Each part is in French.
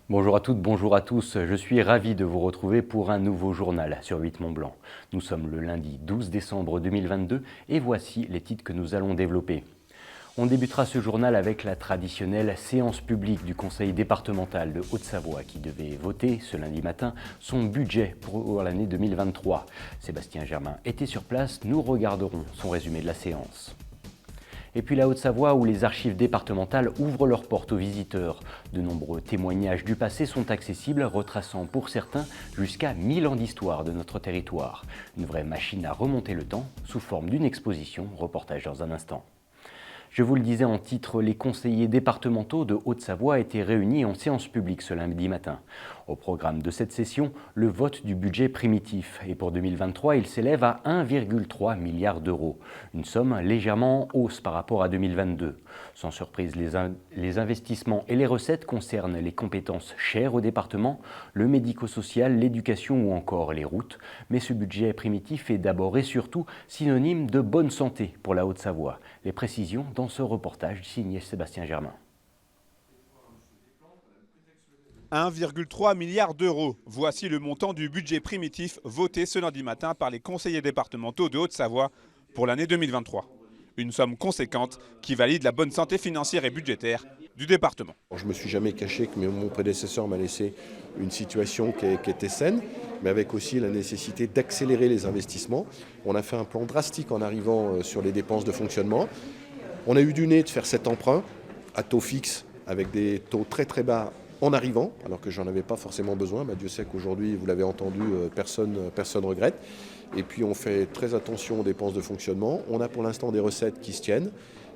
Bonjour à toutes, bonjour à tous. Je suis ravi de vous retrouver pour un nouveau journal sur 8 Mont-Blanc. Nous sommes le lundi 12 décembre 2022 et voici les titres que nous allons développer. On débutera ce journal avec la traditionnelle séance publique du conseil départemental de Haute-Savoie qui devait voter ce lundi matin son budget pour l'année 2023. Sébastien Germain était sur place, nous regarderons son résumé de la séance. Et puis la Haute-Savoie où les archives départementales ouvrent leurs portes aux visiteurs. De nombreux témoignages du passé sont accessibles, retraçant pour certains jusqu'à 1000 ans d'histoire de notre territoire. Une vraie machine à remonter le temps sous forme d'une exposition, reportage dans un instant. Je vous le disais en titre, les conseillers départementaux de Haute-Savoie étaient réunis en séance publique ce lundi matin. Au programme de cette session, le vote du budget primitif. Et pour 2023, il s'élève à 1,3 milliard d'euros. Une somme légèrement en hausse par rapport à 2022. Sans surprise, les investissements et les recettes concernent les compétences chères au département, le médico-social, l'éducation ou encore les routes. Mais ce budget primitif est d'abord et surtout synonyme de bonne santé pour la Haute-Savoie. Les précisions dans ce reportage signé Sébastien Germain. 1,3 milliard d'euros. Voici le montant du budget primitif voté ce lundi matin par les conseillers départementaux de Haute-Savoie pour l'année 2023. Une somme conséquente qui valide la bonne santé financière et budgétaire du département. Je ne me suis jamais caché que mon prédécesseur m'a laissé une situation qui était saine, mais avec aussi la nécessité d'accélérer les investissements. On a fait un plan drastique en arrivant sur les dépenses de fonctionnement. On a eu du nez de faire cet emprunt à taux fixe avec des taux très très bas en arrivant, alors que j'en avais pas forcément besoin. Dieu sait qu'aujourd'hui, vous l'avez entendu, personne regrette. Et puis on fait très attention aux dépenses de fonctionnement. On a pour l'instant des recettes qui se tiennent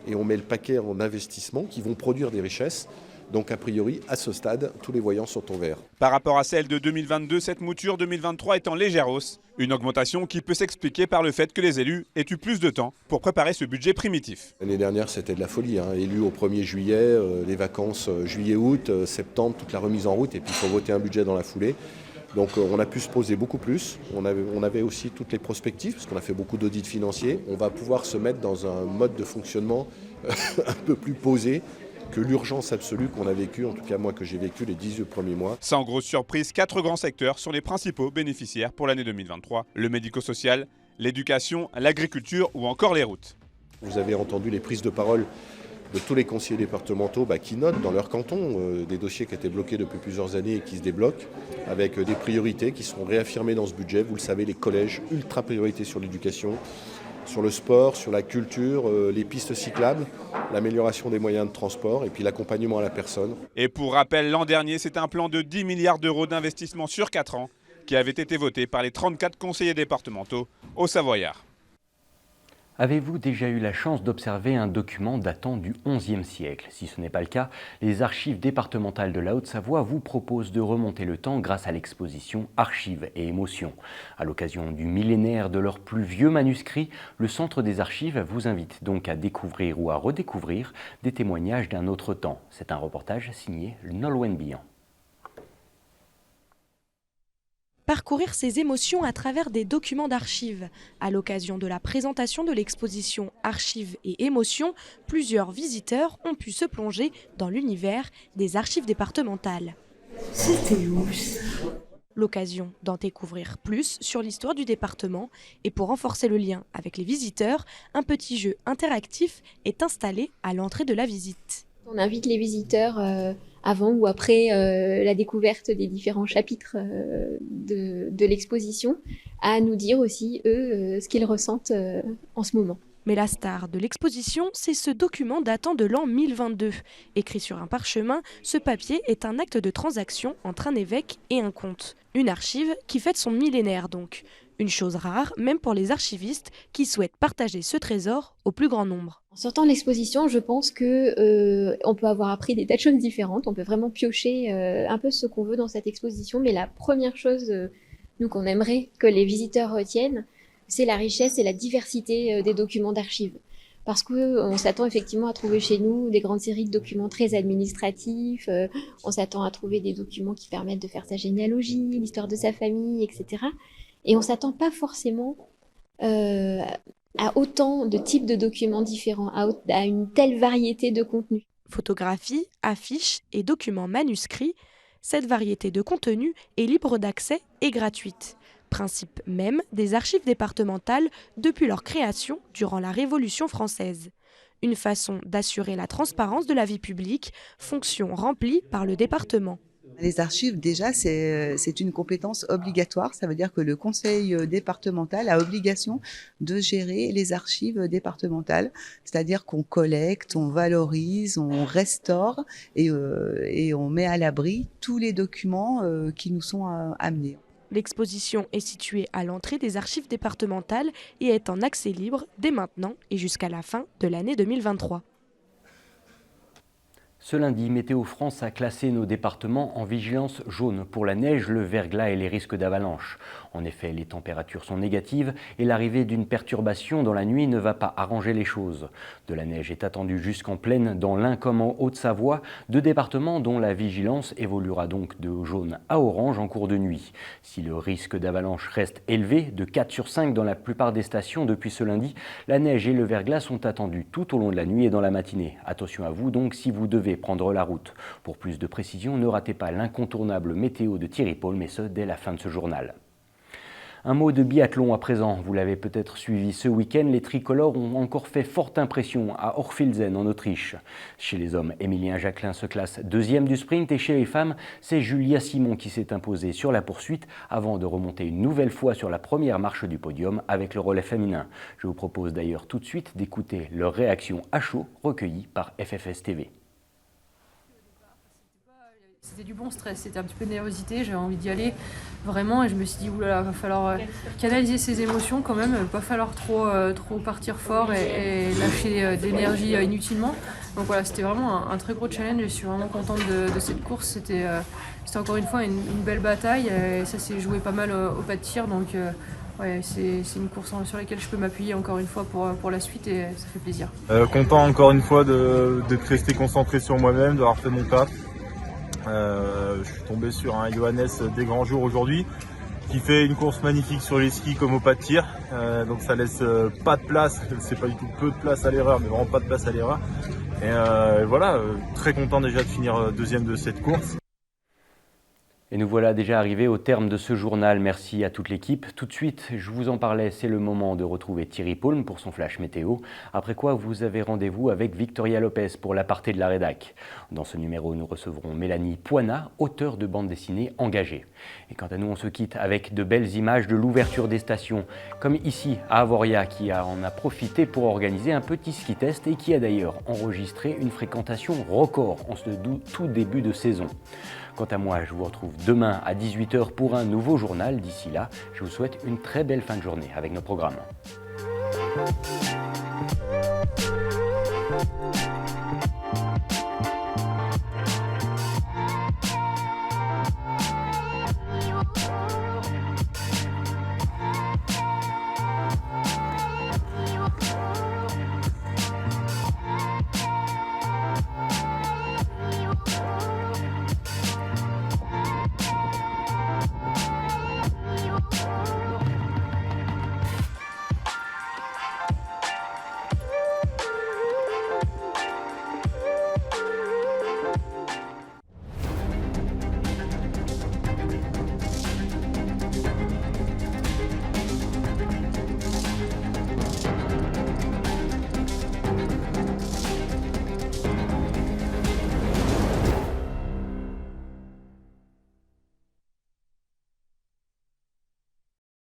et on met le paquet en investissement qui vont produire des richesses. Donc a priori, à ce stade, tous les voyants sont au vert. Par rapport à celle de 2022, cette mouture 2023 est en légère hausse. Une augmentation qui peut s'expliquer par le fait que les élus aient eu plus de temps pour préparer ce budget primitif. L'année dernière, c'était de la folie. Élus au 1er juillet, les vacances juillet-août, septembre, toute la remise en route et puis il faut voter un budget dans la foulée. Donc on a pu se poser beaucoup plus. On avait aussi toutes les prospectives parce qu'on a fait beaucoup d'audits financiers. On va pouvoir se mettre dans un mode de fonctionnement un peu plus posé que l'urgence absolue qu'on a vécue, en tout cas moi que j'ai vécu les 18 premiers mois. Sans grosse surprise, 4 grands secteurs sont les principaux bénéficiaires pour l'année 2023. Le médico-social, l'éducation, l'agriculture ou encore les routes. Vous avez entendu les prises de parole de tous les conseillers départementaux qui notent dans leur canton des dossiers qui étaient bloqués depuis plusieurs années et qui se débloquent avec des priorités qui seront réaffirmées dans ce budget. Vous le savez, les collèges, ultra priorité sur l'éducation, sur le sport, sur la culture, les pistes cyclables, l'amélioration des moyens de transport et puis l'accompagnement à la personne. Et pour rappel, l'an dernier, c'est un plan de 10 milliards d'euros d'investissement sur 4 ans qui avait été voté par les 34 conseillers départementaux au Savoyard. Avez-vous déjà eu la chance d'observer un document datant du XIe siècle? Si ce n'est pas le cas, les archives départementales de la Haute-Savoie vous proposent de remonter le temps grâce à l'exposition Archives et émotions. À l'occasion du millénaire de leurs plus vieux manuscrits, le Centre des archives vous invite donc à découvrir ou à redécouvrir des témoignages d'un autre temps. C'est un reportage signé Nolwenn Bihan. Parcourir ses émotions à travers des documents d'archives. À l'occasion de la présentation de l'exposition Archives et émotions, plusieurs visiteurs ont pu se plonger dans l'univers des archives départementales. C'était où ça ? L'occasion d'en découvrir plus sur l'histoire du département et pour renforcer le lien avec les visiteurs, un petit jeu interactif est installé à l'entrée de la visite. On invite les visiteurs avant ou après la découverte des différents chapitres de l'exposition à nous dire aussi, eux, ce qu'ils ressentent en ce moment. Mais la star de l'exposition, c'est ce document datant de l'an 1022. Écrit sur un parchemin, ce papier est un acte de transaction entre un évêque et un comte. Une archive qui fête son millénaire donc. Une chose rare, même pour les archivistes qui souhaitent partager ce trésor au plus grand nombre. En sortant de l'exposition, je pense que on peut avoir appris des tas de choses différentes. On peut vraiment piocher un peu ce qu'on veut dans cette exposition. Mais la première chose, nous, qu'on aimerait que les visiteurs retiennent, c'est la richesse et la diversité des documents d'archives. Parce qu'on s'attend effectivement à trouver chez nous des grandes séries de documents très administratifs, on s'attend à trouver des documents qui permettent de faire sa généalogie, l'histoire de sa famille, etc. Et on ne s'attend pas forcément à autant de types de documents différents, à une telle variété de contenus. Photographies, affiches et documents manuscrits, Cette variété de contenu est libre d'accès et gratuite. Principe même des archives départementales depuis leur création durant la Révolution française. Une façon d'assurer la transparence de la vie publique, fonction remplie par le département. Les archives, déjà, c'est une compétence obligatoire. Ça veut dire que le conseil départemental a obligation de gérer les archives départementales. C'est-à-dire qu'on collecte, on valorise, on restaure et on met à l'abri tous les documents qui nous sont amenés. L'exposition est située à l'entrée des archives départementales et est en accès libre dès maintenant et jusqu'à la fin de l'année 2023. Ce lundi, Météo France a classé nos départements en vigilance jaune pour la neige, le verglas et les risques d'avalanche. En effet, les températures sont négatives et l'arrivée d'une perturbation dans la nuit ne va pas arranger les choses. De la neige est attendue jusqu'en plaine dans l'Ain comme en Haute-Savoie, 2 départements dont la vigilance évoluera donc de jaune à orange en cours de nuit. Si le risque d'avalanche reste élevé, de 4 sur 5 dans la plupart des stations depuis ce lundi, la neige et le verglas sont attendus tout au long de la nuit et dans la matinée. Attention à vous donc si vous devez prendre la route. Pour plus de précision, ne ratez pas l'incontournable météo de Thierry Paul, mais ce dès la fin de ce journal. Un mot de biathlon à présent. Vous l'avez peut-être suivi ce week-end, les tricolores ont encore fait forte impression à Orfilsen en Autriche. Chez les hommes, Émilien Jacquelin se classe 2e du sprint et chez les femmes, c'est Julia Simon qui s'est imposée sur la poursuite avant de remonter une nouvelle fois sur la première marche du podium avec le relais féminin. Je vous propose d'ailleurs tout de suite d'écouter leurs réactions à chaud recueillies par FFS TV. C'était du bon stress, c'était un petit peu de nervosité, j'avais envie d'y aller vraiment et je me suis dit oulala, va falloir canaliser ses émotions quand même, pas falloir trop partir fort et lâcher d'énergie inutilement. Donc voilà, c'était vraiment un très gros challenge et je suis vraiment contente de cette course. C'était encore une fois une belle bataille et ça s'est joué pas mal au pas de tir, donc ouais, c'est une course sur laquelle je peux m'appuyer encore une fois pour la suite et ça fait plaisir. Content encore une fois d'être resté concentré sur moi-même, d'avoir fait mon taf. Je suis tombé sur un Johannes des grands jours aujourd'hui qui fait une course magnifique sur les skis comme au pas de tir, donc ça laisse pas de place, c'est pas du tout peu de place à l'erreur mais vraiment pas de place à l'erreur et voilà, très content déjà de finir 2e de cette course. Et nous voilà déjà arrivés au terme de ce journal. Merci à toute l'équipe. Tout de suite, je vous en parlais, c'est le moment de retrouver Thierry Paul pour son flash météo. Après quoi, vous avez rendez-vous avec Victoria Lopez pour l'aparté de la rédac. Dans ce numéro, nous recevrons Mélanie Poinat, auteure de bande dessinée engagée. Et quant à nous, on se quitte avec de belles images de l'ouverture des stations, comme ici à Avoria, qui en a profité pour organiser un petit ski test et qui a d'ailleurs enregistré une fréquentation record en ce tout début de saison. Quant à moi, je vous retrouve demain à 18h pour un nouveau journal. D'ici là, je vous souhaite une très belle fin de journée avec nos programmes.